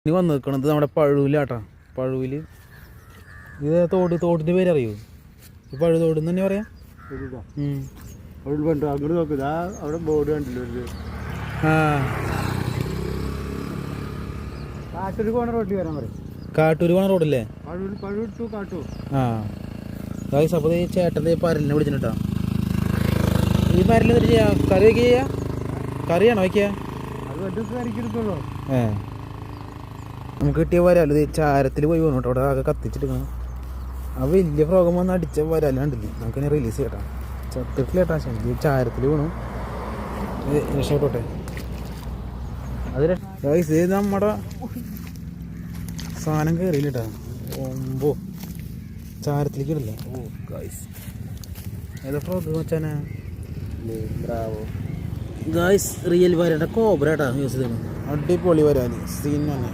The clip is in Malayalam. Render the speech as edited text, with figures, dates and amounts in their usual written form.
ഇനി വന്ന് നിൽക്കണത് നമ്മുടെ പഴുവിലാട്ടാ. പഴുവിൽ ഇത് തോടിൻ്റെ പേര് അറിയോ? ഈ പഴുതോട് തന്നെ പറയാം. അങ്ങോട്ട് നോക്കുക, അവിടെ ബോർഡ് കണ്ടില്ലോ. ആ കാട്ടൂർ പോണ റോഡിൽ വരാൻ പറയും. കാട്ടൂർ പോണ റോഡല്ലേ? പഴൂർ ടു കാട്ടൂർ. ആ ഗായ്സ്, അപ്പോൾ ഈ ചേട്ടൻ്റെ പരലിനെ വിളിച്ചിട്ടാ. ഈ പരലിൽ എന്നിട്ട് ചെയ്യാം കറി വയ്ക്കുക. ചെയ്യാ കറിയാണോ വയ്ക്കുക? അത് വലിയ കറിക്കെടുക്കുള്ളൂ. നമുക്ക് കിട്ടിയ വരാല് ഇത് ചാരത്തിൽ പോയി വന്നു കേട്ടോ. അവിടെ ആകെ കത്തിച്ചിട്ടിരിക്കണം. ആ വലിയ ഫ്രോഗം വന്ന് അടിച്ച വരാല് കണ്ടില്ലേ? നമുക്കിനി റിലീസ് ചെയ്യട്ടാ. ചത്തിട്ടില്ലേട്ടാ, ശരി ചാരത്തിൽ വീണു. രക്ഷപ്പെട്ടോട്ടെ. അത് ഗായ്സ്, ഇത് നമ്മുടെ സാധനം കയറിയില്ലേട്ടാ. ഒമ്പോ ചാരത്തിലേക്ക് ഇടില്ല. ഓ ഗായ്സ്, ഏതാ ഫ്രോഗ് വെച്ചാനാ? ഗായ്സ്, റിയൽ വരാൻ്റെ കോബ്രേട്ടാ യൂസ് ചെയ്യുന്നത്. അടിപൊളി വരാല് സീൻ തന്നെ.